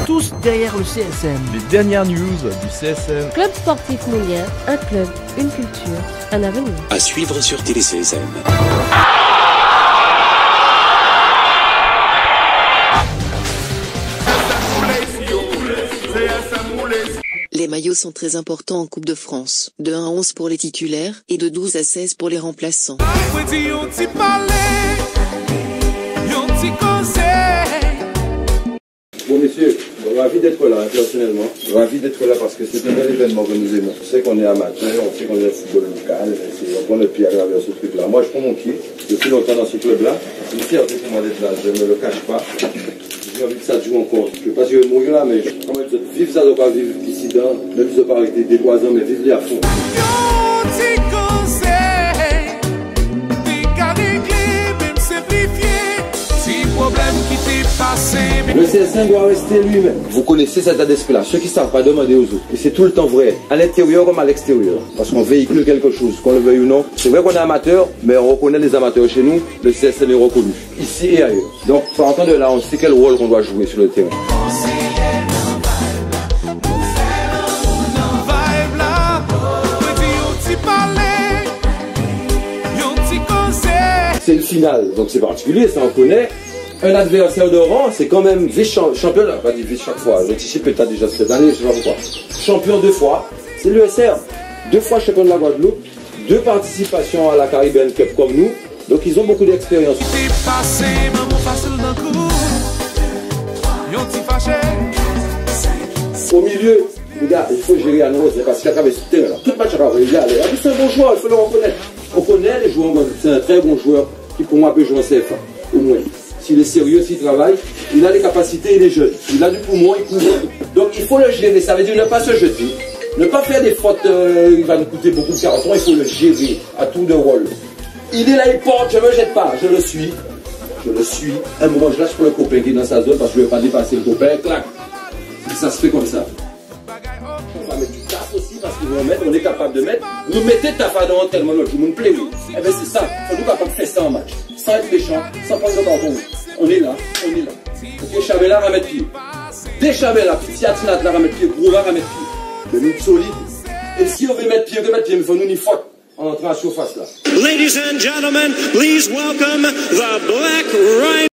Tous derrière le CSM. Les dernières news du CSM. Club sportif Moulien, un club, une culture, un avenir. À suivre sur Télé CSM. Les maillots sont très importants en Coupe de France, de 1 à 11 pour les titulaires et de 12 à 16 pour les remplaçants. Bon messieurs, ravi d'être là, personnellement. Ravi d'être là parce que c'est un bel événement que nous aimons. On sait qu'on est amateur, on sait qu'on est un football local, on prend le pied à travers ce truc-là. Moi je prends mon pied, depuis longtemps dans ce club-là. C'est une fierté pour moi d'être là, je ne me le cache pas. J'ai envie que ça joue encore. Je ne sais pas si je vais mourir là, mais comment dire, vivre ça, ne pas vivre dissident, même si je pas arrêter des 3 ans, mais vivre-les à fond. Le CSM doit rester lui-même. Vous connaissez cet état d'esprit-là. Ceux qui ne savent pas demander aux autres. Et c'est tout le temps vrai. À l'intérieur comme à l'extérieur. Parce qu'on véhicule quelque chose, qu'on le veuille ou non. C'est vrai qu'on est amateur, mais on reconnaît les amateurs chez nous. Le CSM est reconnu. Ici et ailleurs. Donc, partant de là, on sait quel rôle qu'on doit jouer sur le terrain. C'est le final. Donc c'est particulier, ça on connaît. Un adversaire de rang, c'est quand même vice-champion, pas dit vice chaque fois, j'anticipe peut-être déjà cette année, je sais pas pourquoi. Champion 2 fois, c'est l'USR. 2 fois champion de la Guadeloupe, 2 participations à la Caribbean Cup comme nous, donc ils ont beaucoup d'expérience. Au milieu, les gars, il faut gérer à nouveau, c'est parce qu'il y a travaillé sur le terrain là. Tout match à travailler, c'est un bon joueur, il faut le reconnaître. On connaît les joueurs, c'est un très bon joueur qui pour moi peut jouer en CFA, au moins. S'il est sérieux, s'il travaille, il a les capacités, il est jeune. Il a du poumon, il couvre. Donc il faut le gérer, ça veut dire ne pas se jeter, ne pas faire des fautes, il va nous coûter beaucoup de carton, il faut le gérer à tour de rôle. Il est là, il porte, je ne me jette pas, je le suis. Je le suis. Un moment, je lâche pour le copain qui est dans sa zone parce que je ne veux pas dépasser le copain, clac. Ça se fait comme ça. On va mettre du taf aussi parce qu'ils vont mettre, on est capable de mettre. Nous mettez tafadon tellement l'autre, tout le monde plaît, oui. Eh bien c'est ça, il faut nous capable de faire ça en match. Sans être méchant, sans prendre de carton. On est là, on est là. Ok, Chabella à mettre pied. Dès Chabella, si Atinat là à mettre pied, gros là à mettre pied. Mais nous solide. Et si on veut mettre pied, mais il faut nous ni faute en entrant à surface là. Ladies and gentlemen, please welcome the Black Rhino.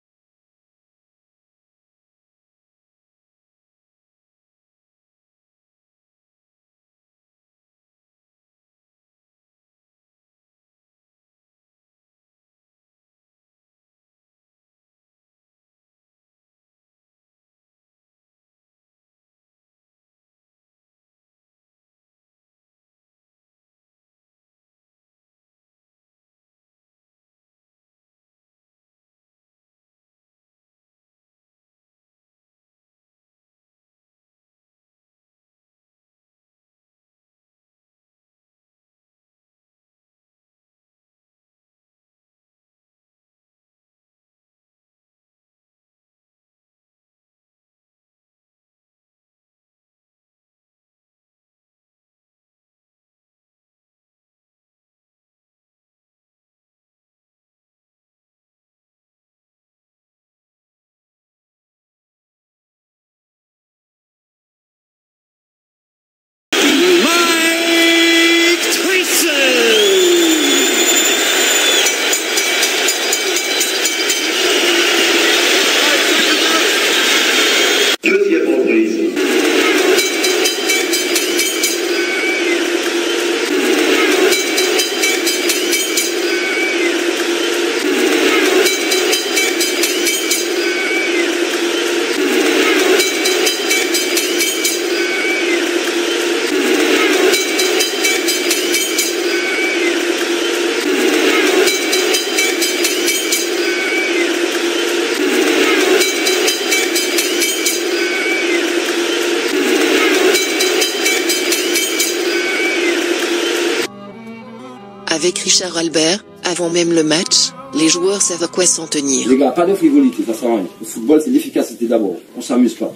Avec Richard Albert, avant même le match, les joueurs savent à quoi s'en tenir. Les gars, pas de frivolité, ça sert à rien. Le football, c'est l'efficacité d'abord. On s'amuse pas.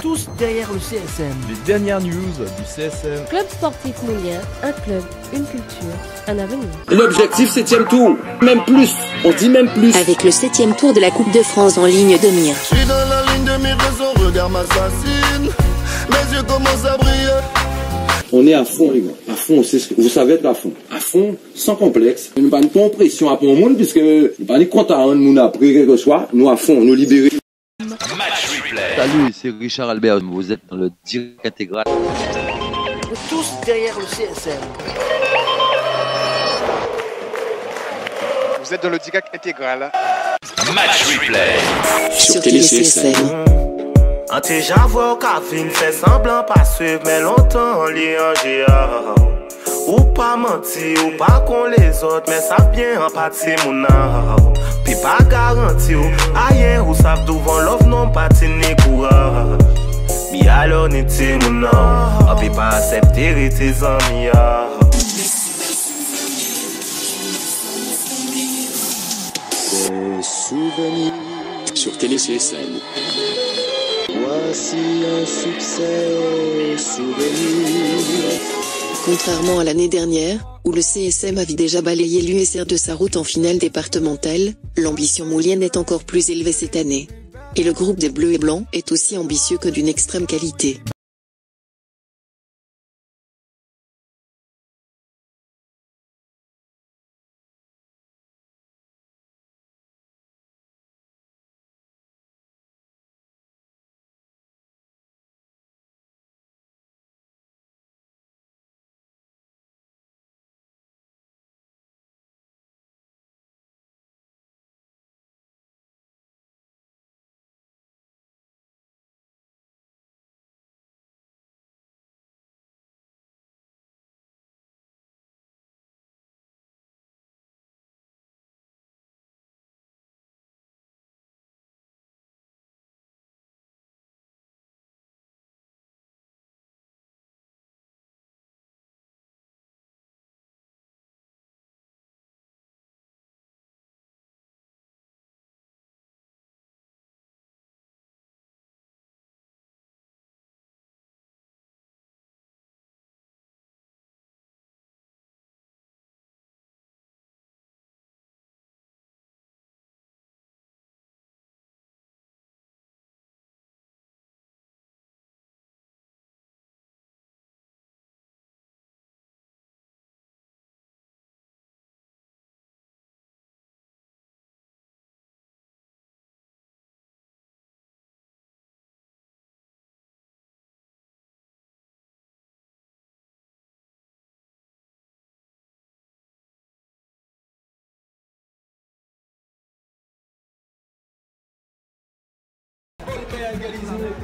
Tous derrière le CSM. Les dernières news du CSM. Club sportif Moulien, un club, une culture, un avenir. L'objectif, 7e tour. Même plus. On dit même plus. Avec le 7e tour de la Coupe de France en ligne de mire. Je suis dans la ligne de mire, regarde. lumière m'assassine, mes yeux commencent à briller. On est à fond, les gars. À fond, c'est ce que vous savez être à fond. À fond, sans complexe. Nous pas de compression à pour le monde, puisque nous pas de content de nous après quelque chose soit. Nous à fond, nous libérer. Match replay. Salut, c'est Richard Albert. Vous êtes dans le direct intégral. Tous derrière le CSM. Vous êtes dans le direct intégral. Match replay. Sur Télé CSM. Anti j'avoue qu'à fin fait semblant pas suivre, mais longtemps on lit en GA. Ou pas menti, ou pas qu'on les autres, mais ça bien en partie mon âme. Puis pas garanti ou ailleurs ou savent devant l'offre non patiner courage. Mi alors ni ti mon âme, puis pas accepter tes amis. Des souvenirs sur Télé CSM. Voici un succès souvenir. Contrairement à l'année dernière, où le CSM avait déjà balayé l'USR de sa route en finale départementale, l'ambition moulienne est encore plus élevée cette année. Et le groupe des Bleus et Blancs est aussi ambitieux que d'une extrême qualité.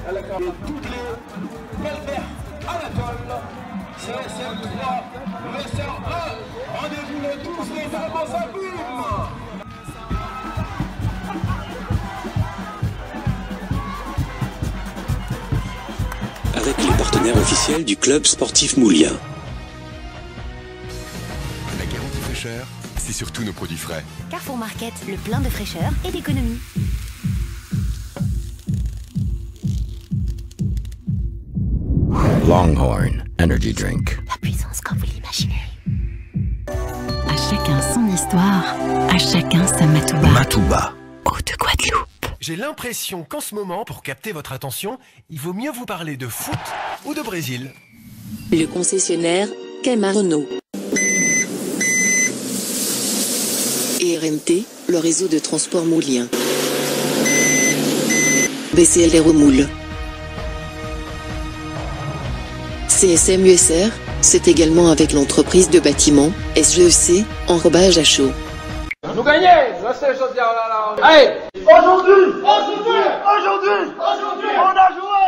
À la carte toutes les belles vertes Anatole, CSM 3, USR 1, rendez-vous le 12 novembre, ça boum. Avec les partenaires officiels du club sportif moulien. La garantie fraîcheur, c'est surtout nos produits frais. Carrefour Market, le plein de fraîcheur et d'économie. Longhorn Energy Drink. La puissance comme vous l'imaginez. À chacun son histoire, à chacun sa Matouba. Matouba. Eau de Guadeloupe. J'ai l'impression qu'en ce moment, pour capter votre attention, il vaut mieux vous parler de foot ou de Brésil. Le concessionnaire, Camaro. Et RMT, le réseau de transport moulien. BCL Aéromoule. CSM USR, c'est également avec l'entreprise de bâtiment, SGEC, enrobage à chaud. Nous gagnons, c'est les choses là. Allez, aujourd'hui, on a joué.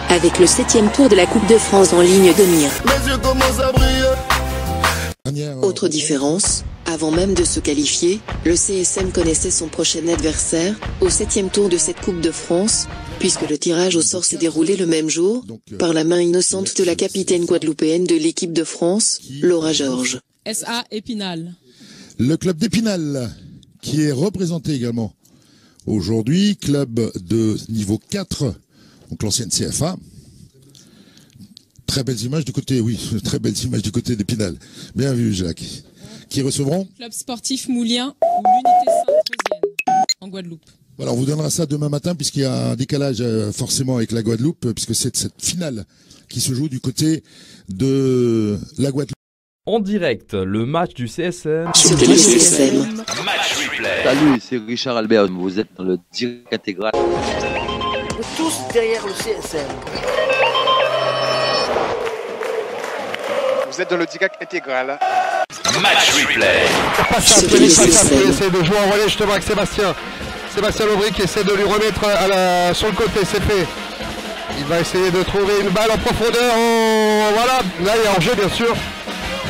Avec le 7e tour de la Coupe de France en ligne de mire. Mes yeux commencent à briller. Autre différence, avant même de se qualifier, le CSM connaissait son prochain adversaire, au 7e tour de cette Coupe de France, puisque le tirage au sort s'est déroulé le même jour, par la main innocente de la capitaine guadeloupéenne de l'équipe de France, Laura Georges. SA Épinal. Le club d'Épinal, qui est représenté également aujourd'hui, club de niveau 4, donc l'ancienne CFA. Très belles images du côté, oui, très belles images du côté d'Épinal. Bien vu, Jacques. qui recevront Club sportif Moulien ou l'unité Sainte-Rosienne en Guadeloupe. Voilà, on vous donnera ça demain matin puisqu'il y a un décalage forcément avec la Guadeloupe puisque c'est cette finale qui se joue du côté de la Guadeloupe. En direct, le match du CSM. Sur TéléCSM. Match replay. Salut, c'est Richard Albert. Vous êtes dans le direct intégral. Tous derrière le CSM. Vous êtes dans le direct intégral. Match replay. Sur TéléCSM. Il essaie de jouer en relais justement avec Sébastien. Sébastien Aubry qui essaie de lui remettre sur le côté, c'est fait. Il va essayer de trouver une balle en profondeur. Voilà, là il y a hors-jeu bien sûr.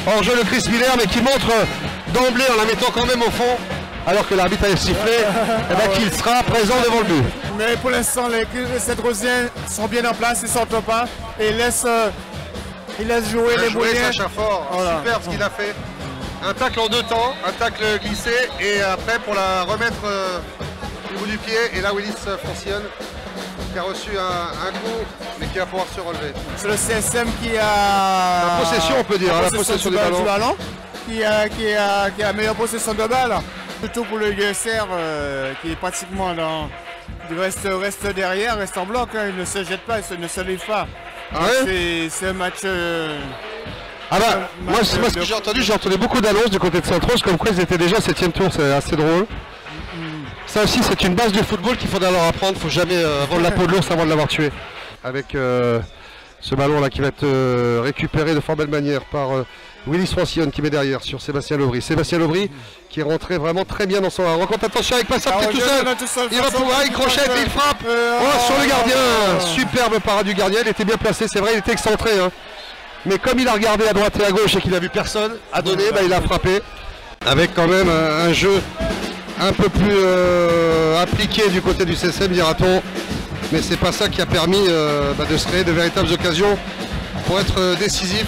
Hors-jeu de Chris Miller, mais qui montre d'emblée en la mettant quand même au fond, alors que l'arbitre a sifflé, qu'il sera présent devant le but. Mais pour l'instant, les Sainte-Rosiens sont bien en place, ils ne sortent pas et ils laissent jouer les Mouliens. Voilà. Super ce qu'il a fait. Un tacle en 2 temps, un tacle glissé et après pour la remettre au bout du pied. Et là Willis Francione qui a reçu un coup mais qui va pouvoir se relever. C'est le CSM qui a la possession, on peut dire, la possession du ballon. Qui a la meilleure possession de balle. Surtout pour le USR qui est pratiquement dans. Il reste derrière, reste en bloc, hein. Il ne se jette pas, il ne se livre pas. Ah ouais, c'est un match. Moi ce que j'ai entendu beaucoup d'annonces du côté de Sainte-Rose comme quoi ils étaient déjà 7e tour, c'est assez drôle. Ça aussi c'est une base du football qu'il faudra leur apprendre, il ne faut jamais vendre la peau de l'ours avant de l'avoir tué. Avec ce ballon là qui va être récupéré de fort belle manière par Willis Francione qui met derrière sur Sébastien Aubry. Sébastien Aubry qui est rentré vraiment très bien dans son rencontre. Attention avec Passat qui est tout seul. Il va pouvoir, il crochette et il frappe. Sur le gardien. Superbe parade du gardien, il était bien placé, c'est vrai, il était excentré. Hein. Mais comme il a regardé à droite et à gauche et qu'il a vu personne à donner, il a frappé. Avec quand même un jeu un peu plus appliqué du côté du CSM, dira-t-on. Mais c'est pas ça qui a permis de se créer de véritables occasions pour être décisif.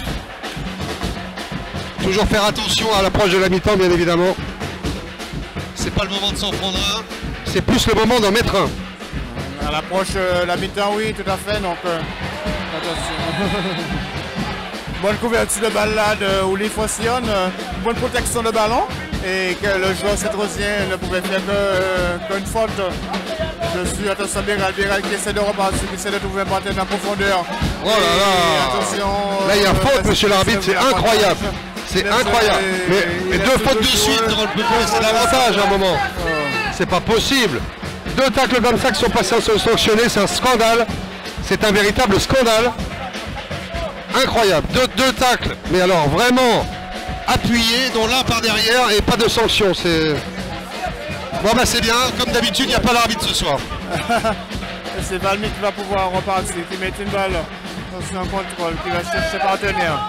Toujours faire attention à l'approche de la mi-temps, bien évidemment. C'est pas le moment de s'en prendre un, c'est plus le moment d'en mettre un. À l'approche de la mi-temps, oui, tout à fait. Donc, attention. Bonne couverture de balle là de Willis Francione, bonne protection de ballon et que le joueur Sainte-Rosien ne pouvait faire qu'une faute. Je suis attention Béral qui essaie de repartir, qui essaie de trouver un partenaire en profondeur. Oh là là, attention, là il y a faute, monsieur l'arbitre, c'est incroyable. C'est incroyable. Mais 2 fautes de suite dans le but, c'est l'avantage à un moment. C'est pas possible. 2 tacles comme ça qui sont passés sanctionnés, c'est un scandale. C'est un véritable scandale. Incroyable. 2 tacles, mais alors vraiment appuyés, dont l'un par derrière et pas de sanction. C'est bon, c'est bien. Comme d'habitude, il n'y a pas l'arbitre ce soir. C'est Valmy qui va pouvoir repartir, qui met une balle dans un contrôle, qui va chercher partenaire.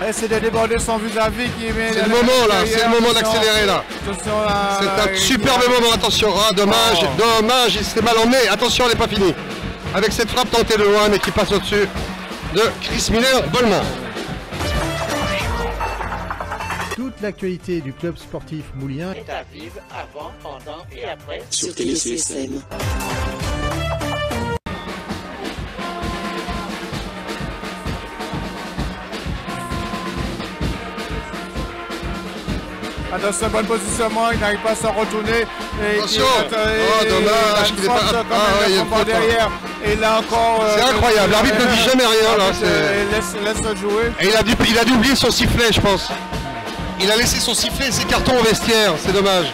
Essaie de déborder son vis-à-vis qui met. C'est le moment là, c'est le moment d'accélérer là. C'est un superbe moment, attention. Ah, dommage, dommage, il s'est mal emmené. Attention, elle n'est pas finie. Avec cette frappe tentée de loin mais qui passe au-dessus de Chris Miller-Bolman. Toute l'actualité du club sportif Moulien est à vivre avant, pendant et après sur TéléCSM. Attention, bon positionnement, il n'arrive pas à s'en retourner. Attention, dommage qu'il n'est pas derrière. Et là encore. C'est incroyable, l'arbitre ne dit jamais rien là. Laisse jouer. Et il a dû oublier son sifflet, je pense. Il a laissé son sifflet et ses cartons au vestiaire, c'est dommage.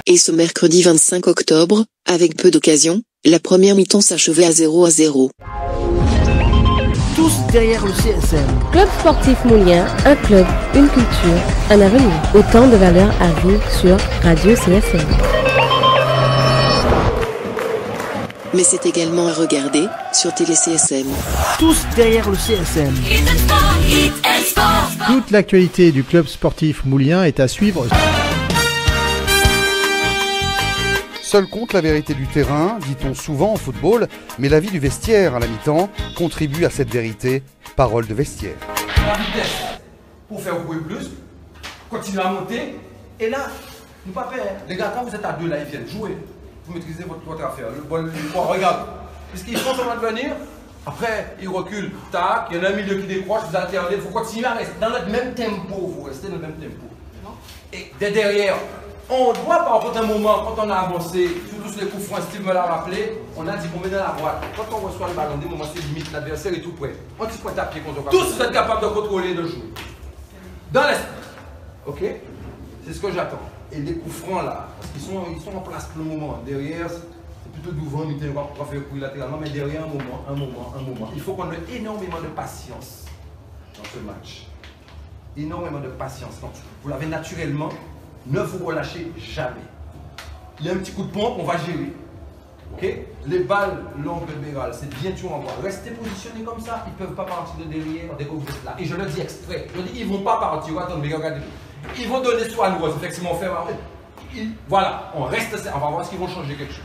Et ce mercredi 25 octobre, avec peu d'occasions, la première mi-temps s'achevait à 0-0. Tous derrière le CSM. Club sportif Moulien, un club, une culture, un avenir. Autant de valeurs à vivre sur Radio CSM. Mais c'est également à regarder sur TéléCSM. Tous derrière le CSM. Toute l'actualité du club sportif Moulien est à suivre. Seul compte la vérité du terrain, dit-on souvent en football, mais la vie du vestiaire à la mi-temps contribue à cette vérité. Parole de vestiaire. La vitesse pour faire courir plus, continuer à monter, et là, ne pas perdre. Les gars, quand vous êtes à 2 là, ils viennent jouer. Vous maîtrisez votre affaire. Le bol, regarde. Puisqu'ils font seulement de venir, Après, il recule, tac, il y en a un milieu qui décroche, vous alternez, il faut continuer à rester dans le même tempo, vous restez dans le même tempo. Et derrière, on doit par contre un moment, quand on a avancé, surtout sur les coups francs, Steve me l'a rappelé, on a dit qu'on met dans la droite. Quand on reçoit le ballon, des moments c'est limite, l'adversaire est tout près. On dit pointe à pied contre tous vous êtes capables de contrôler, de jouer. Dans l'esprit. Ok? C'est ce que j'attends. Et les coups francs là, parce qu'ils sont en place pour le moment. Derrière, c'est plutôt devant, nous on va faire courir latéralement, mais derrière un moment. Il faut qu'on ait énormément de patience dans ce match. Énormément de patience. Donc, vous l'avez naturellement, ne vous relâchez jamais. Il y a un petit coup de pompe, on va gérer. Ok? Les balles longues de Béral, c'est bien tout en voie. Restez positionnés comme ça, ils ne peuvent pas partir de derrière dès que vous êtes là. Et je le dis exprès. Je dis, ils ne vont pas partir. Attendez, regardez. Ils vont donner soit à nous, effectivement, faire. Voilà, on reste, on va voir ce qu'ils vont changer quelque chose.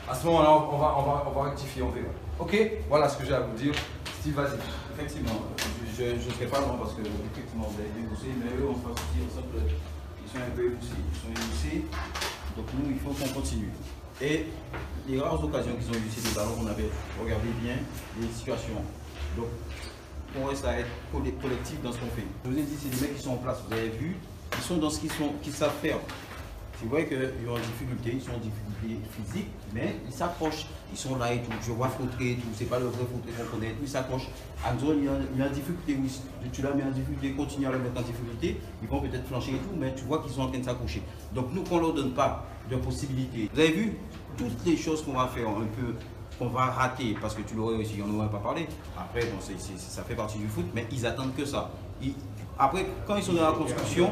À ce moment-là, on va rectifier, on verra. Ok? Voilà ce que j'ai à vous dire. Steve, vas-y. Effectivement, je ne serai pas long parce que, effectivement, vous avez déboussé, mais eux, on va se dire ensemble, ils sont un peu émoussés. Donc, nous, il faut qu'on continue. Et les rares occasions qu'ils ont eues, c'est des ballons qu'on avait regardé bien, les situations. Donc, on reste à être collectif dans ce qu'on fait. Je vous ai dit, c'est des mecs qui sont en place, vous avez vu, ils sont dans ce qu'ils savent faire. C'est vrai qu'ils ont en difficulté, ils sont en difficulté physique, mais ils s'accrochent. Ils sont là et tout. Je vois Fautré et tout, c'est pas le vrai Fautré qu'on connaît, ils s'accrochent. Anzo, il y a en difficulté, oui. Tu l'as mis en difficulté, continue à le mettre en difficulté, ils vont peut-être flancher et tout, mais tu vois qu'ils sont en train de s'accrocher. Donc nous, qu'on ne leur donne pas de possibilités. Vous avez vu, toutes les choses qu'on va faire un peu, qu'on va rater, parce que tu l'aurais aussi, on n'aurait pas parlé. Après, bon, ça fait partie du foot, mais ils attendent que ça. Après, quand ils sont dans la construction,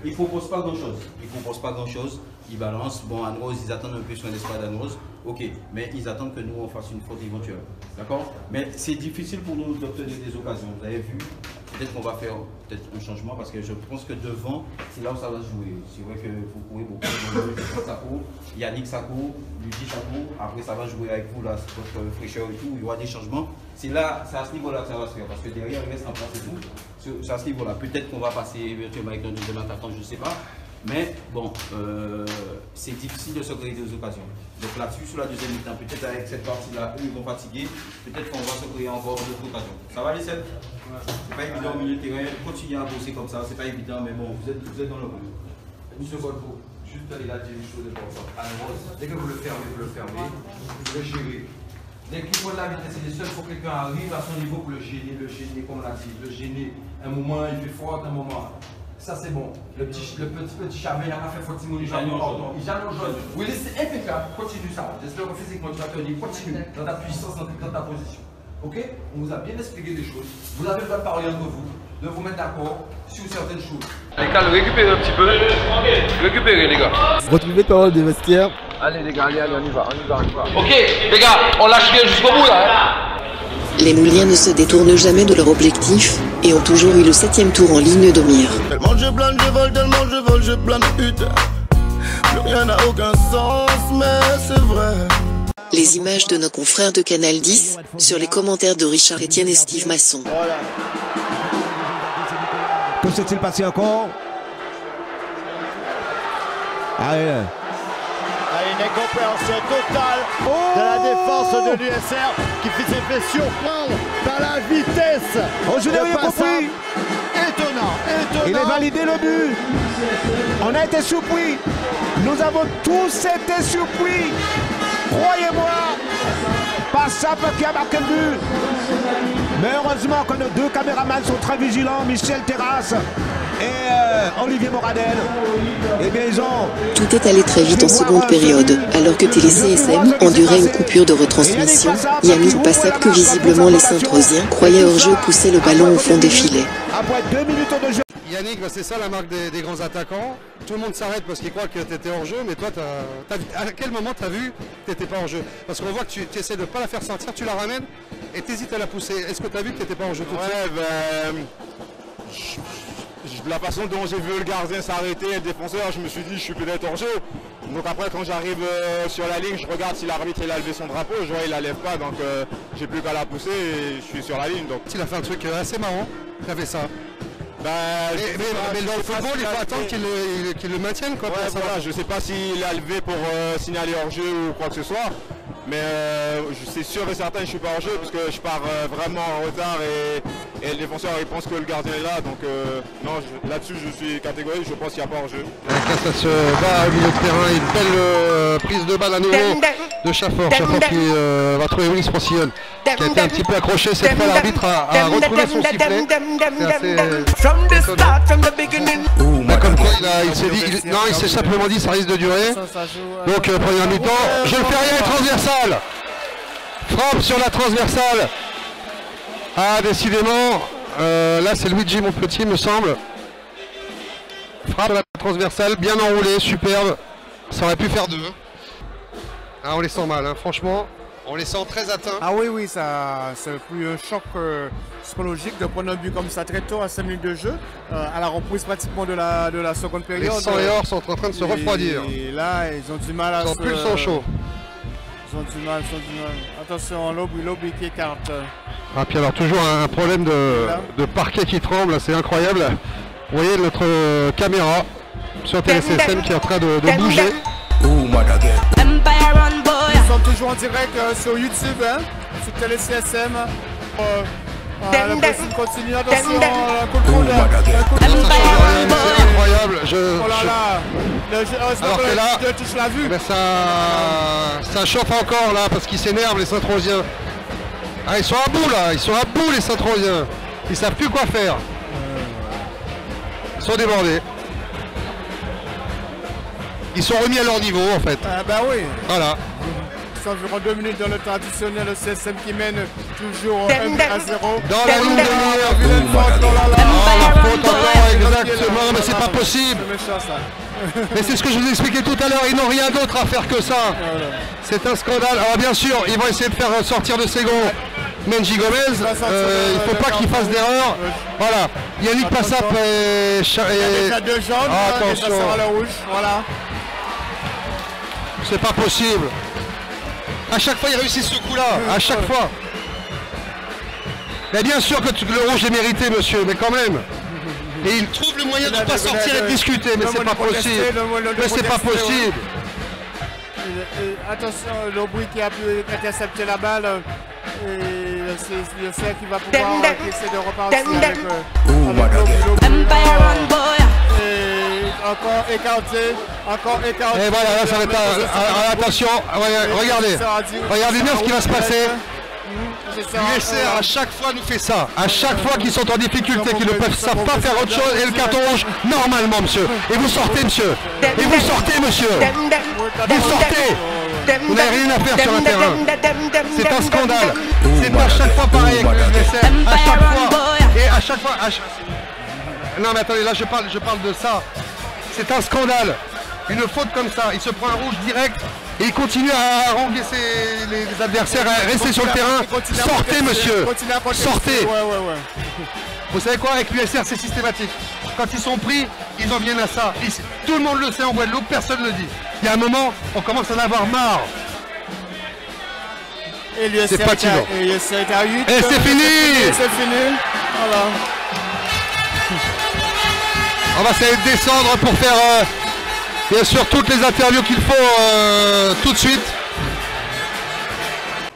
ils ne proposent pas grand-chose. Ils balancent. Bon, Anne-Rose, ils attendent un peu sur un espace d'Anne-Rose. Ok, mais ils attendent que nous, on fasse une faute éventuelle. D'accord? Mais c'est difficile pour nous d'obtenir des occasions. Vous avez vu? Peut-être qu'on va faire un changement parce que je pense que devant, c'est là où ça va se jouer. C'est vrai que vous courez beaucoup. Sako, Yannick Sako, Luigi Sako. Après, ça va jouer avec vous, là, votre fraîcheur et tout. Il y aura des changements. C'est là, c'est à ce niveau-là que ça va se faire. Parce que derrière, il reste en place et tout. C'est à ce niveau-là. Peut-être qu'on va passer éventuellement avec un deuxième attaquant, je ne sais pas. Mais bon, c'est difficile de se créer des occasions. Donc là-dessus, sur la deuxième mi-temps, peut-être avec cette partie-là, eux, ils vont fatiguer. Peut-être qu'on va se créer encore d'autres occasions. Ça va les 7? C'est pas évident au milieu de terrain. Continuez à bosser comme ça, c'est pas évident, mais bon, vous êtes dans le coup. Une seconde pour juste aller là dire une chose importante. Dès que vous le fermez, vous le gérez. Dès qu'il faut de la vitesse, c'est seul, il faut que quelqu'un arrive à son niveau pour le gêner, comme on l'a dit, le gêner. Un moment, il fait fort, un moment. Ça c'est bon. Le petit Chavin, il n'a pas fait faute Simon, il jaune. Oui, c'est impeccable. Continue ça. J'espère que physiquement tu vas te dire, continue dans ta puissance, dans ta position. Ok? On vous a bien expliqué des choses. Vous avez le droit de parler entre vous, de vous mettre d'accord sur certaines choses. Les gars, récupérez un petit peu. Récupérez les gars. Retrouvez parole des vestiaires. Allez les gars, allez, on y va. Ok, les gars, on lâche rien jusqu'au bout là. Les Mouliens ne se détournent jamais de leur objectif et ont toujours eu le 7e tour en ligne de mire. Tellement je plane, je vole, tellement je vole, je plane, putain. Plus rien n'a aucun sens, mais c'est vrai. Les images de nos confrères de Canal 10 sur les commentaires de Richard Etienne et Steve Masson. Voilà. Que s'est-il passé encore? Allez. Une incompréhension totale de la défense de l'USR qui s'est fait surprendre par la vitesse. Oh, je n'ai rien compris. Étonnant. Il est validé le but. On a été surpris. Nous avons tous été surpris. Croyez-moi. Pas Sap qui a marqué le but. Mais heureusement que nos deux caméramans sont très vigilants, Michel Terrasse et Olivier Moradel. Eh bien, ils ont... Tout est allé très vite en seconde période. Alors que Télé CSM endurait une coupure de retransmission, Yannick Passap, que visiblement les Saint-Rosiens croyaient hors-jeu, poussait le ballon au fond des filets. Après 2 minutes de jeu. Yannick, c'est ça la marque des grands attaquants. Tout le monde s'arrête parce qu'il croit que tu étais hors-jeu, mais toi, à quel moment tu as vu que tu n'étais pas hors-jeu? Parce qu'on voit que tu essaies de ne pas la faire sortir, tu la ramènes et tu hésites à la pousser. Est-ce que tu as vu que tu n'étais pas hors-jeu tout de suite? La façon dont j'ai vu le gardien s'arrêter et le défenseur, je me suis dit je suis peut-être hors-jeu. Donc après quand j'arrive sur la ligne, je regarde si l'arbitre il a levé son drapeau, je vois il la lève pas, donc j'ai plus qu'à la pousser et je suis sur la ligne. Donc. Il a fait un truc assez marrant, il a fait ça. Mais dans le football, il faut attendre qu'il le maintienne. Quoi, ouais, voilà, je sais pas s'il a levé pour signaler hors-jeu ou quoi que ce soit. Mais c'est sûr et certain que je suis pas en jeu parce que je pars vraiment en retard et le défenseur il pense que le gardien est là. Donc non, là-dessus je suis catégorique, je pense qu'il n'y a pas en jeu. Ça se bat au milieu de terrain, une belle prise de balle à nouveau de Chafford. Chafford qui va trouver Willis Francillon qui a été un petit peu accroché. Cette fois l'arbitre a retrouvé son sifflet. Comme quoi il s'est dit, non il s'est simplement dit ça risque de durer. Donc première mi-temps, je ne fais rien, transversale. Frappe sur la transversale. Ah décidément, là c'est Luigi mon petit me semble. Frappe sur la transversale, bien enroulée, superbe. Ça aurait pu faire 2. Ah, on les sent mal, hein. Franchement, on les sent très atteints. Ah oui, ça c'est plus un choc psychologique de prendre un but comme ça très tôt à 5 minutes de jeu, à la reprise pratiquement de la seconde période. Les sang et or sont en train de se refroidir. Et là, ils ont du mal à se... Ils ont plus le sang chaud. Ils ont du mal. Attention, Lobby qui écarte. Ah, puis alors toujours un problème de parquet qui tremble, c'est incroyable. Vous voyez notre caméra sur TLCSM qui est en train de bouger. Ils sont toujours en direct sur YouTube, hein, sur TLCSM. Le pressing continue, attention, contrôle. C'est incroyable. Oh là là, alors que là, je touche la vue. Mais ça chauffe encore là parce qu'ils s'énervent les Saint-Tronsiens. Ah, ils sont à bout là, ils sont à bout les Saint-Tronsiens. Ils savent plus quoi faire. Ils sont débordés. Ils sont remis à leur niveau en fait. Bah oui. Voilà. C'est environ 2 minutes dans le temps additionnel, le CSM qui mène toujours 1-0. Dans la ligne de mire. La faute encore, exactement, mais c'est pas possible. Mais c'est ce que je vous expliquais tout à l'heure, ils n'ont rien d'autre à faire que ça. C'est un scandale. Alors bien sûr, ils vont essayer de faire sortir de Ségon Menji Gomez. Il ne faut pas qu'il fasse d'erreur. Voilà. Yannick Passap et... Il y a 2 jaunes, attention. Et ça sera le rouge. Voilà. C'est pas possible. À chaque fois, ils réussissent ce coup-là. À chaque fois. Mais bien sûr que le rouge est mérité, monsieur, mais quand même. Et il trouve le moyen de ne pas sortir et de discuter, mais c'est pas possible. Mais c'est pas possible. Attention, Lobry qui a pu intercepter la balle. Et je sais qu'il va pouvoir essayer de repartir avec encore écarté. Et voilà, là ça va être attention, regardez bien ce qui va se passer. L'USR à chaque fois nous fait ça. À chaque fois qu'ils sont en difficulté, qu'ils ne savent pas faire autre chose, et le carton rouge, normalement monsieur. Et vous sortez monsieur. Et vous sortez monsieur. Vous sortez. Vous n'avez rien à faire sur un terrain. C'est un scandale. C'est à chaque fois pareil avec l'USR. À chaque fois. Et à chaque fois. Non mais attendez, là je parle de ça. C'est un scandale. Une faute comme ça, il se prend un rouge direct et il continue à haranguer les adversaires, à rester sur le terrain. Sortez monsieur, sortez. Vous savez quoi, avec l'USR c'est systématique. Quand ils sont pris, ils en viennent à ça. Tout le monde le sait en Guadeloupe, personne ne le dit. Il y a un moment, on commence à en avoir marre. C'est fatigant. Et c'est fini. C'est fini. Voilà. On va essayer de descendre pour faire bien sûr toutes les interviews qu'il faut tout de suite.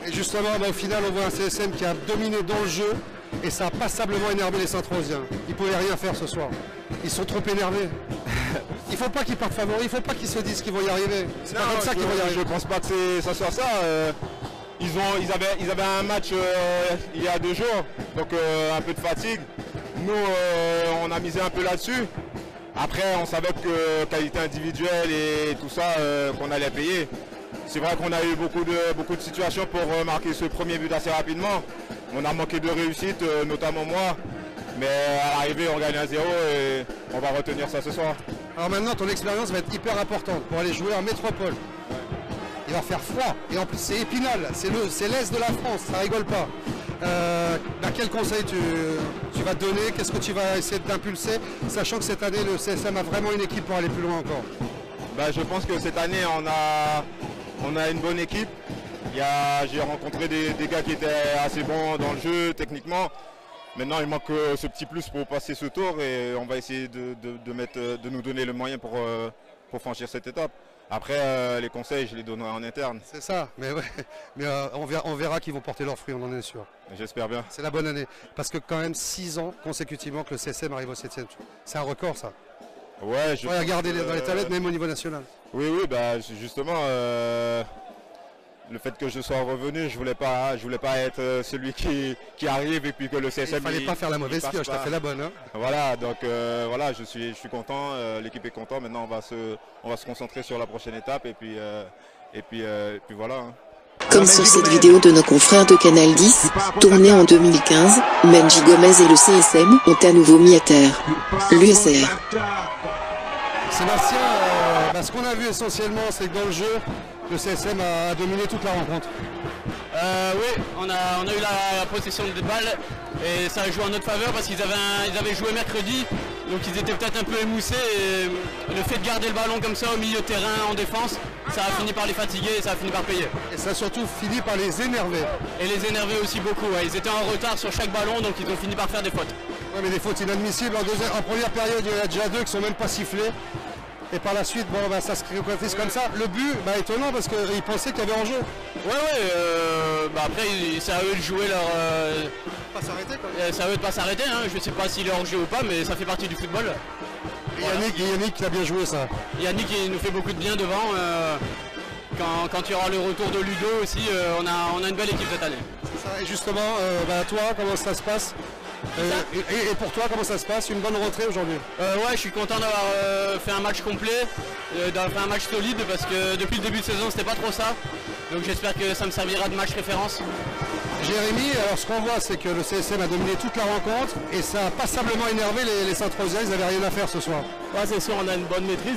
Et justement, au final, on voit un CSM qui a dominé dans le jeu et ça a passablement énervé les Saint-Tronsiens. Ils ne pouvaient rien faire ce soir. Ils sont trop énervés. Il ne faut pas qu'ils partent favoris, il ne faut pas qu'ils se disent qu'ils vont y arriver. C'est pas comme ça qu'ils vont y arriver. Je ne pense pas que ça soit ça. Ils avaient un match il y a 2 jours, donc un peu de fatigue. Nous, on a misé un peu là-dessus. Après, on savait que qualité individuelle et tout ça, qu'on allait payer. C'est vrai qu'on a eu beaucoup de situations pour marquer ce premier but assez rapidement. On a manqué de réussite, notamment moi. Mais à l'arrivée, on gagne 1-0 et on va retenir ça ce soir. Alors maintenant, ton expérience va être hyper importante pour aller jouer en métropole. Il va faire froid. Et en plus, c'est Épinal, c'est l'Est de la France, ça rigole pas. Quel conseil tu vas te donner? Qu'est-ce que tu vas essayer d'impulser, sachant que cette année, le CSM a vraiment une équipe pour aller plus loin encore? Je pense que cette année, on a une bonne équipe. J'ai rencontré des gars qui étaient assez bons dans le jeu, techniquement. Maintenant, il manque ce petit plus pour passer ce tour et on va essayer de nous donner le moyen pour franchir cette étape. Après, les conseils, je les donnerai en interne. C'est ça, mais, ouais. Mais on verra qu'ils vont porter leurs fruits, on en est sûr. J'espère bien. C'est la bonne année. Parce que quand même 6 ans consécutivement que le CSM arrive au 7e tour. C'est un record ça. Ouais, je regarder dans les tablettes, même au niveau national. Oui, bah, justement, le fait que je sois revenu, je voulais pas être celui qui arrive et puis que le CSM... Il fallait pas faire la mauvaise pioche, tu as fait la bonne. Hein. Voilà, donc voilà, je suis content, l'équipe est contente. Maintenant, on va se concentrer sur la prochaine étape et puis voilà. Hein. Comme sur cette vidéo de nos confrères de Canal 10, tournée en 2015, Menji Gomez et le CSM ont à nouveau mis à terre l'USR. Sébastien, ce qu'on a vu essentiellement, c'est que dans le jeu, le CSM a dominé toute la rencontre. Oui, on a eu la possession de balle et ça a joué en notre faveur parce qu'ils avaient joué mercredi, donc ils étaient peut-être un peu émoussés et le fait de garder le ballon comme ça au milieu de terrain en défense, ça a fini par les fatiguer et ça a fini par payer. Et ça a surtout fini par les énerver. Et les énerver aussi beaucoup, ouais. Ils étaient en retard sur chaque ballon donc ils ont fini par faire des fautes. Ouais, mais des fautes inadmissibles. En première période, il y en a déjà 2 qui sont même pas sifflés. Et par la suite, ça se concrétise comme ça. Le but, étonnant parce qu'ils pensaient qu'il y avait enjeu. Après, c'est à eux de jouer leur... Pas s'arrêter quoi. C'est à eux de pas s'arrêter, hein. Je ne sais pas s'il est hors-jeu ou pas, mais ça fait partie du football. Et Yannick qui a bien joué ça. Yannick il nous fait beaucoup de bien devant. Quand il y aura le retour de Ludo aussi, on a une belle équipe cette année. C'est ça. Et justement, toi, comment ça se passe et pour toi, comment ça se passe? Une bonne rentrée aujourd'hui? Ouais, je suis content d'avoir fait un match complet, d'avoir fait un match solide parce que depuis le début de saison c'était pas trop ça. Donc j'espère que ça me servira de match référence. Jérémy, alors ce qu'on voit c'est que le CSM a dominé toute la rencontre et ça a passablement énervé les Saint-Rosiens, ils n'avaient rien à faire ce soir. Ouais, c'est sûr, on a une bonne maîtrise.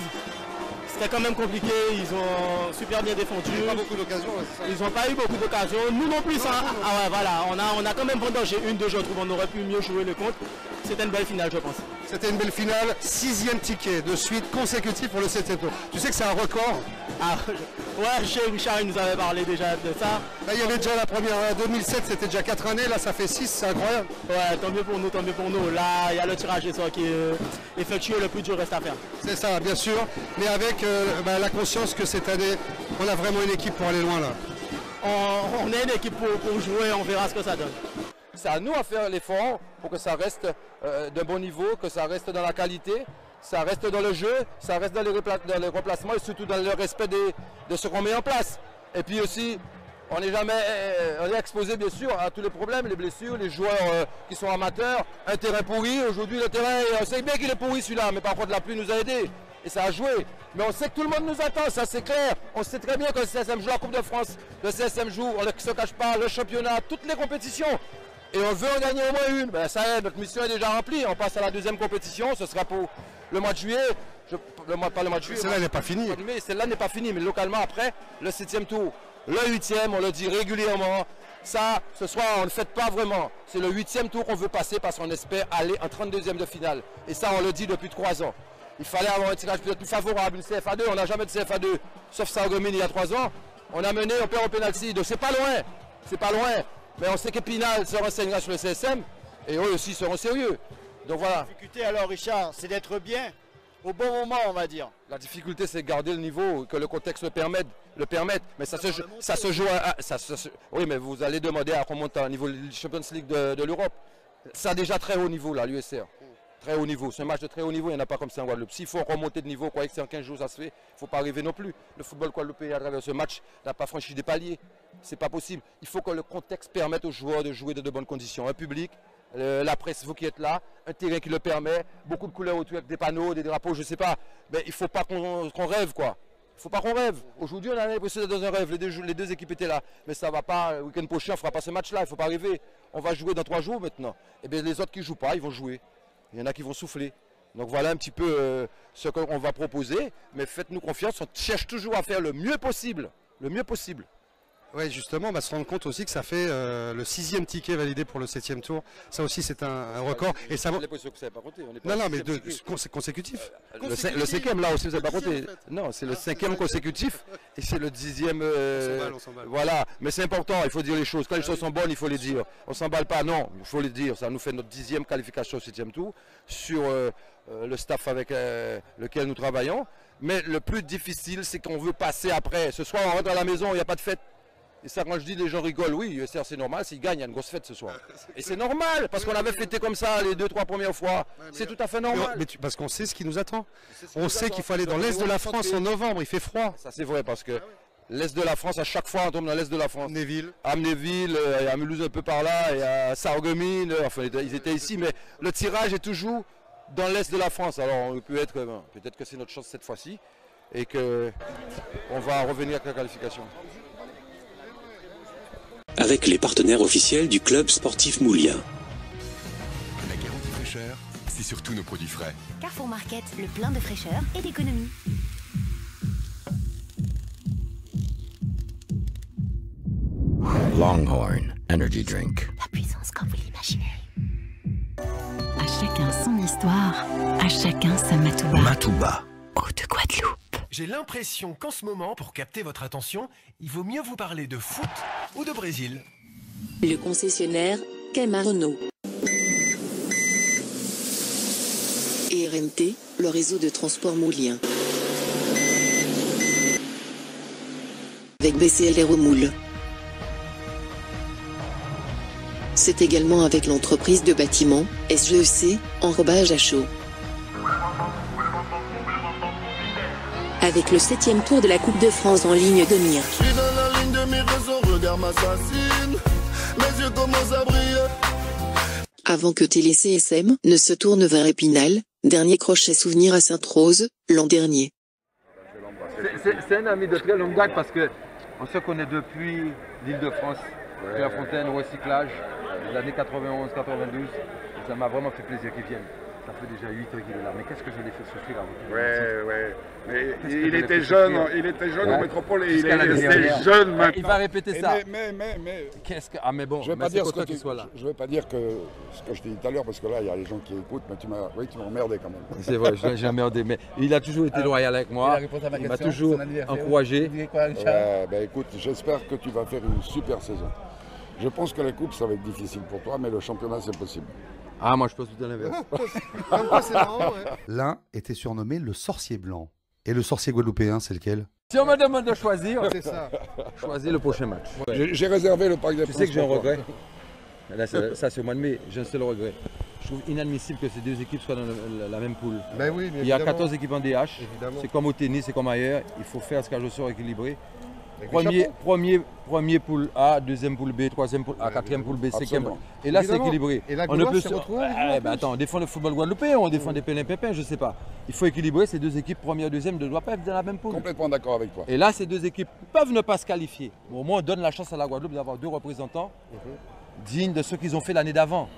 C'était quand même compliqué, ils ont super bien défendu. Ils n'ont pas beaucoup d'occasions. Ils n'ont pas eu beaucoup d'occasions. Nous non plus, on a quand même vendangé 1-2, je trouve, on aurait pu mieux jouer le compte. C'était une belle finale, je pense. C'était une belle finale, 6e ticket de suite consécutif pour le 7e tour. Tu sais que c'est un record? Ouais, chez Richard, il nous avait parlé déjà de ça. Là, il y avait déjà la première, 2007, c'était déjà 4 années, là ça fait 6, c'est incroyable. Ouais, tant mieux pour nous, tant mieux pour nous. Là, il y a le tirage et ça qui est effectué, le plus dur reste à faire. C'est ça, bien sûr, mais avec la conscience que cette année, on a vraiment une équipe pour aller loin là. On est une équipe pour jouer, on verra ce que ça donne. C'est à nous à faire l'effort pour que ça reste d'un bon niveau, que ça reste dans la qualité, ça reste dans le jeu, ça reste dans les remplacements et surtout dans le respect de ce qu'on met en place. Et puis aussi, on est exposé bien sûr à tous les problèmes, les blessures, les joueurs qui sont amateurs, un terrain pourri. Aujourd'hui le terrain, on sait bien qu'il est pourri celui-là, mais par contre la pluie nous a aidés et ça a joué. Mais on sait que tout le monde nous attend, ça c'est clair. On sait très bien que le CSM joue la Coupe de France, le CSM joue, on ne se cache pas, le championnat, toutes les compétitions. Et on veut en gagner au moins une. Ben, ça y est, notre mission est déjà remplie. On passe à la 2e compétition, ce sera pour le mois de juillet. Pas le mois de juillet. Celle-là n'est pas finie. Celle-là n'est pas finie, mais localement après, le 7e tour. Le 8e, on le dit régulièrement. Ça, ce soir, on ne le fait pas vraiment. C'est le 8e tour qu'on veut passer parce qu'on espère aller en 32e de finale. Et ça, on le dit depuis 3 ans. Il fallait avoir un tirage peut-être plus favorable, une CFA2. On n'a jamais de CFA2, sauf Sarreguemines il y a 3 ans. On a mené, on perd au pénalty. Donc c'est pas loin. C'est pas loin. Mais on sait qu'Épinal se renseignera sur le CSM et eux aussi seront sérieux. Donc voilà. La difficulté alors Richard, c'est d'être bien au bon moment on va dire. La difficulté c'est de garder le niveau, que le contexte le permette. Mais ça se joue oui mais vous allez demander à remonter au niveau du Champions League de l'Europe. Ça a déjà très haut niveau là, l'USR. Très haut niveau, c'est un match de très haut niveau, il n'y en a pas comme ça en Guadeloupe. S'il faut remonter de niveau, croyez que c'est en 15 jours ça se fait, il ne faut pas arriver non plus. Le football guadeloupéen à travers ce match n'a pas franchi des paliers, c'est pas possible. Il faut que le contexte permette aux joueurs de jouer dans de bonnes conditions. Un public, la presse, vous qui êtes là, un terrain qui le permet, beaucoup de couleurs autour avec des panneaux, des drapeaux, je ne sais pas. Mais il ne faut pas qu'on rêve quoi. Il ne faut pas qu'on rêve. Aujourd'hui on a l'impression d'être dans un rêve, les deux équipes étaient là. Mais ça ne va pas, le week-end prochain on ne fera pas ce match là, il ne faut pas rêver. On va jouer dans 3 jours maintenant. Et bien les autres qui ne jouent pas, ils vont jouer. Il y en a qui vont souffler. Donc voilà un petit peu ce qu'on va proposer. Mais faites-nous confiance, on cherche toujours à faire le mieux possible. Le mieux possible. Oui, justement, on va se rendre compte aussi que ça fait le 6e ticket validé pour le 7e tour. Ça aussi, c'est un record. Et ça... J'ai l'impression que ça n'a pas compté. Non, mais c'est consécutif. Le 5e, là aussi, vous n'avez pas compté. Non, c'est le 5e consécutif. Et c'est le 10e... on s'emballe. Voilà, mais c'est important, il faut dire les choses. Quand les choses sont bonnes, il faut les dire. On ne s'emballe pas, non, il faut les dire. Ça nous fait notre 10e qualification au 7e tour sur le staff avec lequel nous travaillons. Mais le plus difficile, c'est qu'on veut passer après. Ce soir, on rentre à la maison, il n'y a pas de fête. Et ça, quand je dis, les gens rigolent. Oui, USR, c'est normal. S'ils gagnent, il y a une grosse fête ce soir. Et c'est normal, parce qu'on avait fêté comme ça les 2-3 premières fois. C'est tout à fait normal. Mais parce qu'on sait ce qui nous attend. On sait qu'il faut aller dans l'Est de la France en novembre, il fait froid. Ça, c'est vrai, parce que l'Est de la France, à chaque fois, on tombe dans l'Est de la France. À Amnéville, à Mulhouse un peu par là, et à Sarreguemines. Enfin, ils étaient ici, mais le tirage est toujours dans l'Est de la France. Alors, on peut être, peut-être que c'est notre chance cette fois-ci, et qu'on va revenir avec la qualification. Avec les partenaires officiels du club sportif Moulien. La garantie fraîcheur, c'est surtout nos produits frais. Carrefour Market, le plein de fraîcheur et d'économie. Longhorn Energy Drink. La puissance comme vous l'imaginez. À chacun son histoire, à chacun sa Matouba. Matouba. Eau de Guadeloupe. J'ai l'impression qu'en ce moment, pour capter votre attention, il vaut mieux vous parler de foot ou de Brésil. Le concessionnaire, Camarano. Et RMT, le réseau de transport moulien. Avec BCL Aéromoule. C'est également avec l'entreprise de bâtiment, SGEC, enrobage à chaud. Avec le 7e tour de la Coupe de France en ligne de mire. Je suis dans la ligne de mire, son regard m'assassine. Mes yeux commencent à briller. Avant que Télé CSM ne se tourne vers Épinal, dernier crochet souvenir à Sainte-Rose, l'an dernier. C'est un ami de très longue date parce qu'on se connaît depuis l'Île-de-France, La Fontaine, au recyclage, les années 91-92. Ça m'a vraiment fait plaisir qu'ils viennent. Ça fait déjà 8 ans qu'il est là. Mais qu'est-ce que je l'ai fait souffrir avant qu'il vienne. Ouais. Mais il était jeune en métropole et il est resté jeune maintenant. Il va répéter ça. Mais qu'est-ce que... Ah mais bon, je vais pas dire je vais pas dire que ce que je t'ai dit tout à l'heure parce que là il y a les gens qui écoutent, mais tu m'as emmerdé quand même. C'est vrai, j'ai emmerdé, mais il a toujours été loyal avec moi. Il m'a toujours encouragé. Écoute, j'espère que tu vas faire une super saison. Je pense que la coupe ça va être difficile pour toi, mais le championnat c'est possible. Ah, moi je pense tout à l'inverse. L'un était surnommé le sorcier blanc. Et le sorcier guadeloupéen, c'est lequel? Si on me demande de choisir, choisis le prochain match. J'ai réservé le Parc des Princes. Tu sais que j'ai un regret. Là, ça c'est au mois de mai, j'ai un seul regret. Je trouve inadmissible que ces deux équipes soient dans la même poule. Oui, il y a 14 équipes en DH, c'est comme au tennis, c'est comme ailleurs. Il faut faire ce tirage au sort équilibré. Premier poule A, deuxième poule B, troisième poule A, quatrième poule B, cinquième poule. Et là, c'est équilibré. Et la on ne peut se retrouve attends, on défend le football guadeloupéen, on défend des pépins, je sais pas. Il faut équilibrer ces deux équipes, première et deuxième, ne doivent pas être dans la même poule. Complètement d'accord avec toi. Et là, ces deux équipes peuvent ne pas se qualifier. Bon, au moins, on donne la chance à la Guadeloupe d'avoir deux représentants dignes de ceux qu'ils ont fait l'année d'avant.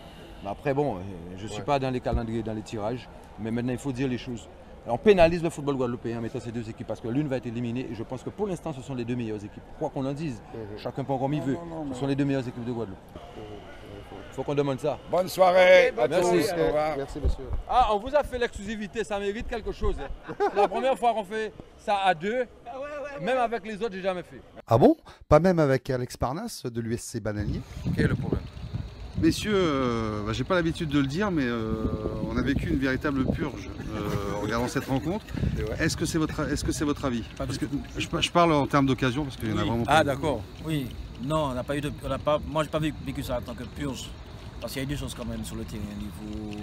Mais après, bon, je ne suis pas dans les calendriers, dans les tirages, mais maintenant, il faut dire les choses. On pénalise le football guadeloupéen en mettant ces deux équipes parce que l'une va être éliminée et je pense que pour l'instant ce sont les deux meilleures équipes. Quoi qu'on en dise, chacun prend comme il veut. Ce sont les deux meilleures équipes de Guadeloupe. Il faut qu'on demande ça. Bonne soirée. Merci. Au revoir. Merci monsieur. Ah, on vous a fait l'exclusivité, ça mérite quelque chose. La première fois qu'on fait ça à deux, même avec les autres, j'ai jamais fait. Ah bon? Pas même avec Alex Parnas de l'USC Bananier? Quel est le problème? Messieurs, j'ai pas l'habitude de le dire, mais on a vécu une véritable purge en regardant cette rencontre. Est-ce que c'est votre avis? Parce que je parle en termes d'occasion, parce qu'il y en a vraiment pas. Ah d'accord. Oui. Non, moi j'ai pas vécu ça en tant que purge. Parce qu'il y a eu des choses quand même sur le terrain au niveau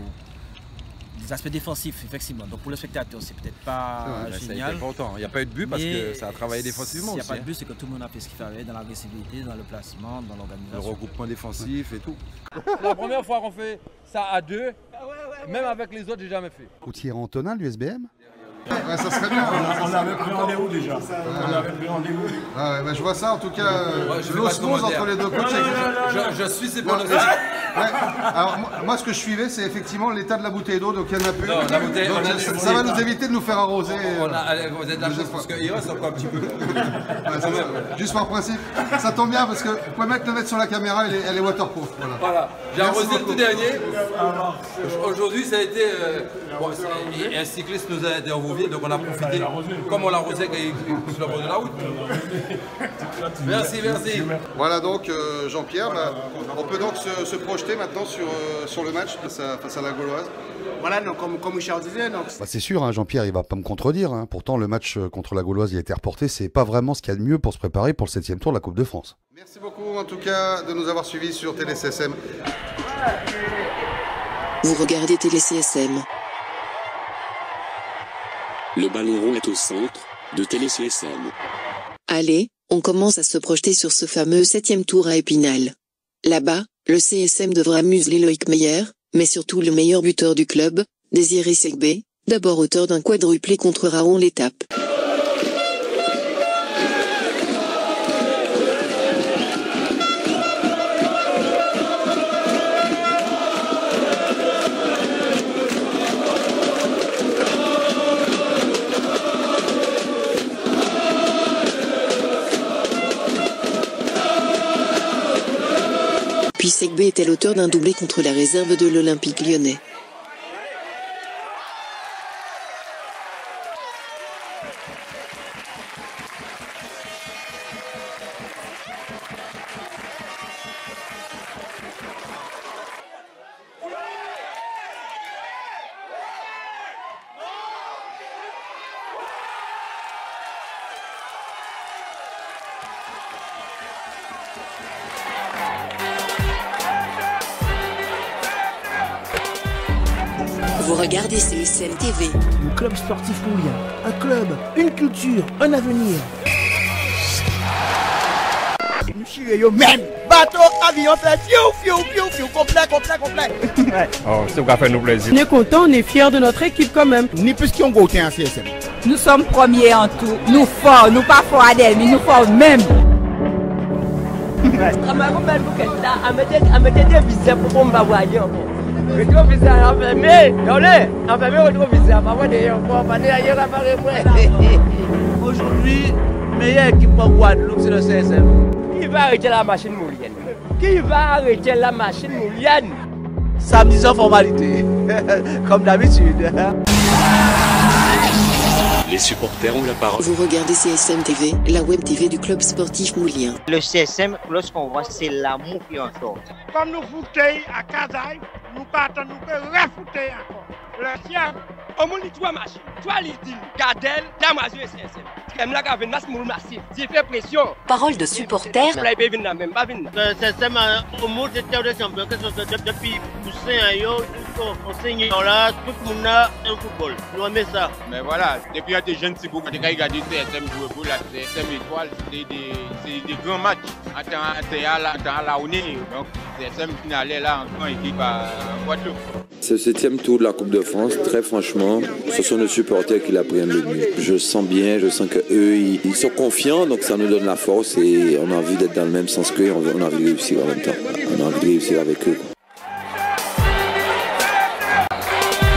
des aspects défensifs, effectivement. Donc pour le spectateur, c'est peut-être pas génial. Il n'y a pas eu de but parce que ça a travaillé défensivement. Il n'y a pas de but, c'est que tout le monde a fait ce qu'il fallait dans l'agressivité, dans le placement, dans l'organisation. Le regroupement défensif et tout. La première fois qu'on fait ça à deux, même avec les autres, j'ai jamais fait. Thierry Antonin, l'USBM? Ouais, ça serait bien. On avait pris rendez-vous déjà. On avait pris rendez-vous. Je vois ça en tout cas, l'osmose entre les deux coachs. Je suis ces bonnes Alors moi ce que je suivais c'est effectivement l'état de la bouteille d'eau, donc il n'y en a plus. Non, donc, ça va nous éviter de nous faire arroser. Vous êtes de la chance parce qu'il reste encore un petit peu. Juste par principe. Ça tombe bien parce que vous pouvez le mettre sur la caméra, elle est waterproof. Voilà. J'ai arrosé le tout dernier. Aujourd'hui ça a été Et un cycliste nous a interviewé, donc on a profité, comme on l'a arrosé sur le bord de la route. Merci, merci. Voilà donc Jean-Pierre, on peut donc se projeter maintenant sur le match face à la Gauloise. Voilà, donc comme Richard disait. C'est sûr, hein, Jean-Pierre, il va pas me contredire. Hein. Pourtant, le match contre la Gauloise, il a été reporté. C'est pas vraiment ce qu'il y a de mieux pour se préparer pour le 7e tour de la Coupe de France. Merci beaucoup en tout cas de nous avoir suivis sur TéléCSM. Vous regardez TéléCSM. Le ballon rond est au centre de TéléCSM. Allez, on commence à se projeter sur ce fameux 7e tour à Épinal. Là-bas, le CSM devra museler Loïc Meyer, mais surtout le meilleur buteur du club, Désiré Segbé, d'abord auteur d'un quadruplé contre Raon l'étape. Puis Segbé était l'auteur d'un doublé contre la réserve de l'Olympique lyonnais. Vous regardez CSM TV. Le club sportif moulien. Un club, une culture, un avenir. Même bateau, avion, fiou, complet. Oh, c'est ce qui fait nous plaisir. On est content, on est fiers de notre équipe quand même. Ni plus qu'on goûte en CSM. Nous sommes premiers en tout. Nous forts, nous pas forts à mais nous forts même. Aujourd'hui, meilleure équipe en Guadeloupe, c'est le CSM. Qui va arrêter la machine moulienne? Qui va arrêter la machine moulienne? Samedi sans formalité, comme d'habitude. Les supporters ont la parole. Vous regardez CSM TV, la web TV du club sportif moulien. Le CSM, lorsqu'on voit, c'est l'amour qui en sort. Comme nous foutons à Kazaï, nous partons, nous pouvons refouter encore. Le ciel, au moins, 3 machines. 3 litimes, Gardel, Damasio et CSM. Comme là, il y a un massif. J'ai fait pression. Parole de supporters. Le CSM, au moins, c'était des champions. Depuis pousser un yo, on signe là, tout le monde a un football. Nous aimons ça. Mais voilà, depuis des jeunes, c'est beaucoup. Quand ils regardent CSM jouer pour la CSM étoile, c'est des grands matchs. À la Oné. Donc, CSM finalait là en équipe à Guadeloupe. Ce 7e tour de la Coupe de France, très franchement, ce sont nos supporters qui l'apprennent le mieux. Je sens bien, je sens qu'eux, ils sont confiants, donc ça nous donne la force et on a envie d'être dans le même sens qu'eux, on a envie de réussir en même temps. On a envie de réussir avec eux.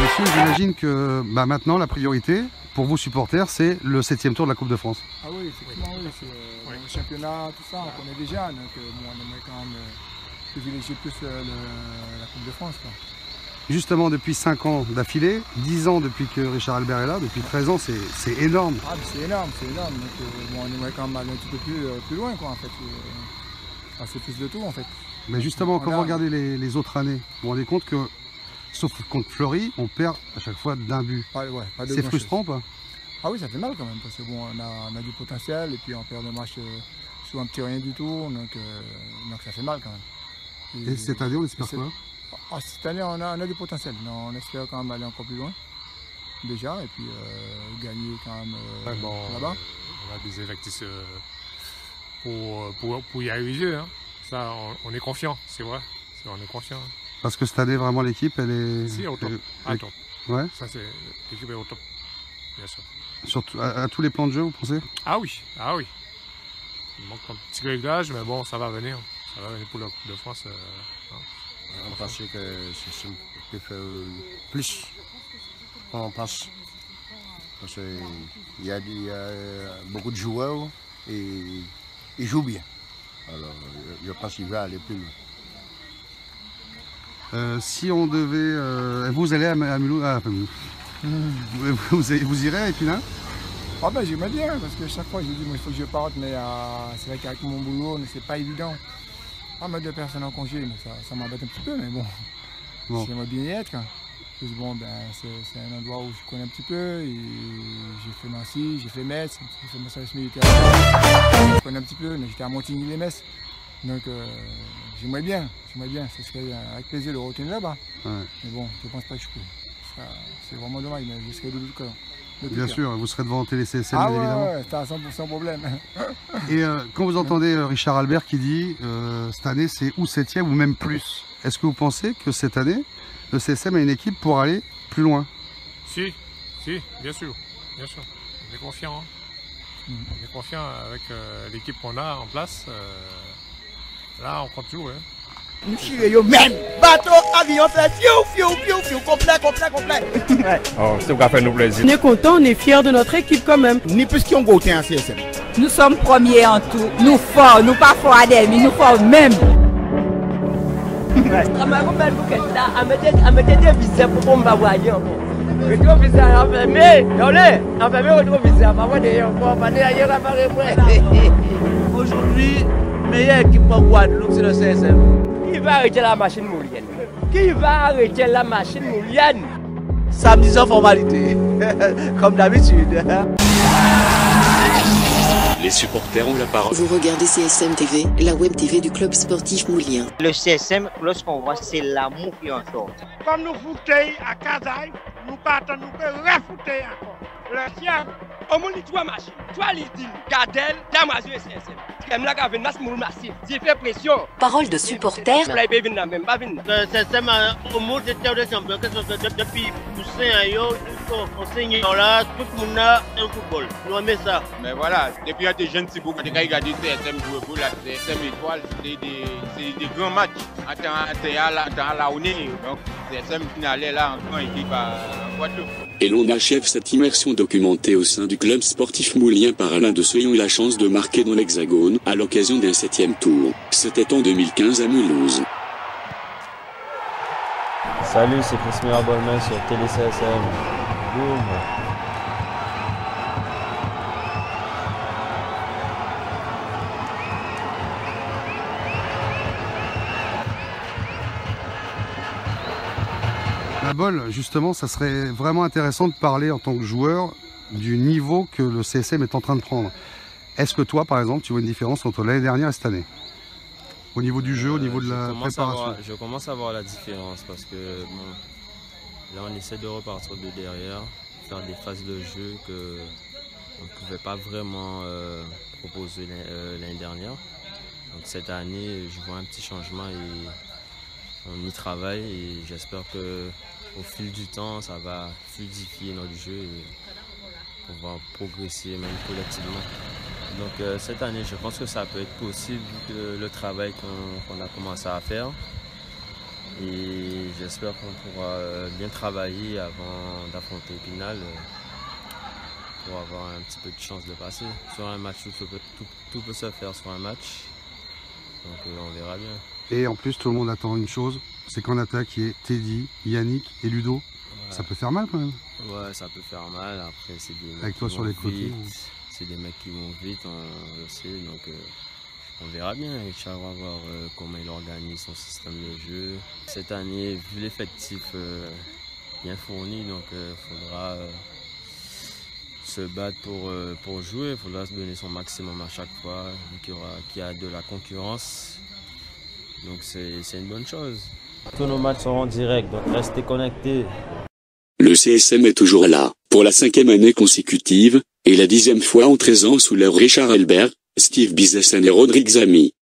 Monsieur, j'imagine que maintenant, la priorité pour vous supporters, c'est le 7e tour de la Coupe de France. Ah oui, effectivement, oui, c'est le championnat, tout ça, on connaît déjà, donc bon, on aimerait quand même privilégier plus la Coupe de France, quoi. Justement, depuis 5 ans d'affilée, 10 ans depuis que Richard Albert est là, depuis 13 ans, c'est énorme. Ah, c'est énorme, c'est énorme. Donc, bon, on aimerait quand même aller un petit peu plus loin, quoi, en fait. C'est plus de tout, en fait. Mais justement, quand vous regardez les autres années, vous vous rendez compte que, sauf contre Fleury, on perd à chaque fois d'un but. C'est frustrant, pas? Ah oui, ça fait mal quand même, parce que bon, on a du potentiel, et puis on perd le match sur un petit rien du tout, donc ça fait mal quand même. Et cette année, on espère quoi? Cette année, on a du potentiel. On espère quand même aller encore plus loin, déjà, et puis gagner quand même là-bas. On a des effectifs pour y arriver. Hein. Ça, on est confiant, c'est vrai. On est confiant. Parce que cette année, vraiment, l'équipe, elle est... Si, au top. Top. Ouais. Ça, l'équipe est au top, bien sûr. Surtout à tous les plans de jeu, vous pensez? Ah oui. Il manque un petit réglage, mais bon, ça va venir. Ça va venir pour la Coupe de France. On pense que c'est peut faire plus qu'on pense. Parce qu'il y a beaucoup de joueurs et ils jouent bien. Alors je pense qu'il va aller plus loin. Si on devait... vous allez à Mulhouse, vous irez à Épinal? Ah ben j'aimerais bien, parce que chaque fois je dis moi il faut que je parte, mais c'est vrai qu'avec mon boulot c'est pas évident. Pas mal de personnes en congé, mais ça m'embête un petit peu, mais bon. J'aimerais bien y être. Parce que bon, ben, c'est un endroit où je connais un petit peu, et j'ai fait Nancy, j'ai fait Metz, j'ai fait mon service militaire. Je connais un petit peu, mais j'étais à Montigny-les-Metz. Donc j'aimerais bien, ça serait avec plaisir de retourner là-bas. Ouais. Mais bon, je pense pas que je peux. C'est vraiment dommage, mais je serai de tout cœur. Bien sûr, vous serez devant TéléCSM, bien évidemment. Ouais, c'est à 100% problème. Et quand vous entendez Richard Albert qui dit cette année c'est ou 7e ou même plus, est-ce que vous pensez que cette année le CSM a une équipe pour aller plus loin? Si, bien sûr. On est confiant. On est confiant avec l'équipe qu'on a en place. Là, on compte tout. Nous chirons même bateau, avion, fait fiou, complet. Oh, c'est pour faire nous plaisir. On est content, on est fiers de notre équipe quand même. Ni plus qui ont goûté en CSM. Nous sommes premiers en tout. Nous forts, nous pas forts à mais nous forts même. Aujourd'hui, meilleure équipe en Guadeloupe, c'est le CSM. Qui va arrêter la machine moulienne? Qui va arrêter la machine moulienne? Samedi sans formalité, comme d'habitude. Les supporters ont la parole. Vous regardez CSM TV, la web TV du club sportif moulien. Le CSM, lorsqu'on voit, c'est l'amour qui en sort. Comme nous foutons à Kazaï, nous partons, nous pouvons refouter encore. Le sien, au moins 3 machines. 3 listines, Gadel, Damasio et CSM. Comme là, il y a un massif. J'ai fait pression. Parole de supporters. Le CSM, au moins, c'était des champions qui sont depuis poussin à yo, on là, tout le monde a un football. Nous aimons ça. Mais voilà, depuis des jeunes, c'est beaucoup de gars qui regardent CSM jouer pour la CSM étoile, c'est des grands matchs. Attends, là, on est. Donc, CSM finale là, encore équipe à Guadeloupe. Et l'on achève cette immersion documentée au sein du club sportif moulien par Alain de Seuil eu la chance de marquer dans l'Hexagone à l'occasion d'un 7e tour. C'était en 2015 à Mulhouse. Salut, c'est Chris Mirabonnet sur TéléCSM. Boum. La Bol, justement, ça serait vraiment intéressant de parler en tant que joueur du niveau que le CSM est en train de prendre. Est-ce que toi, par exemple, tu vois une différence entre l'année dernière et cette année? Au niveau du jeu, au niveau de la préparation? Je commence à voir la différence parce que bon, là, on essaie de repartir de derrière, faire des phases de jeu qu'on ne pouvait pas vraiment proposer l'année dernière. Donc cette année, je vois un petit changement et on y travaille et j'espère qu'au fil du temps, ça va fluidifier notre jeu et pouvoir progresser même collectivement. Donc cette année, je pense que ça peut être possible vu que le travail qu'on a commencé à faire. Et j'espère qu'on pourra bien travailler avant d'affronter Épinal pour avoir un petit peu de chance de passer. Sur un match, tout peut se faire sur un match. Donc on verra bien. Et en plus, tout le monde attend une chose, c'est qu'en attaque, il y ait Teddy, Yannick et Ludo. Ouais. Ça peut faire mal quand même. Ouais, ça peut faire mal. Après, c'est des mecs avec toi qui sur vont les côtés. Vite. C'est des mecs qui vont vite, on le sait. Donc on verra bien. Richard va voir comment il organise son système de jeu. Cette année, vu l'effectif bien fourni, donc il faudra se battre pour jouer. Il faudra se donner son maximum à chaque fois, vu qu'il y a de la concurrence. Donc c'est une bonne chose. Tous nos matchs sont en direct, donc restez connectés. Le CSM est toujours là, pour la 5e année consécutive, et la 10e fois en 13 ans sous l'ère Richard Albert, Steve Bizessen et Rodrigue Zami.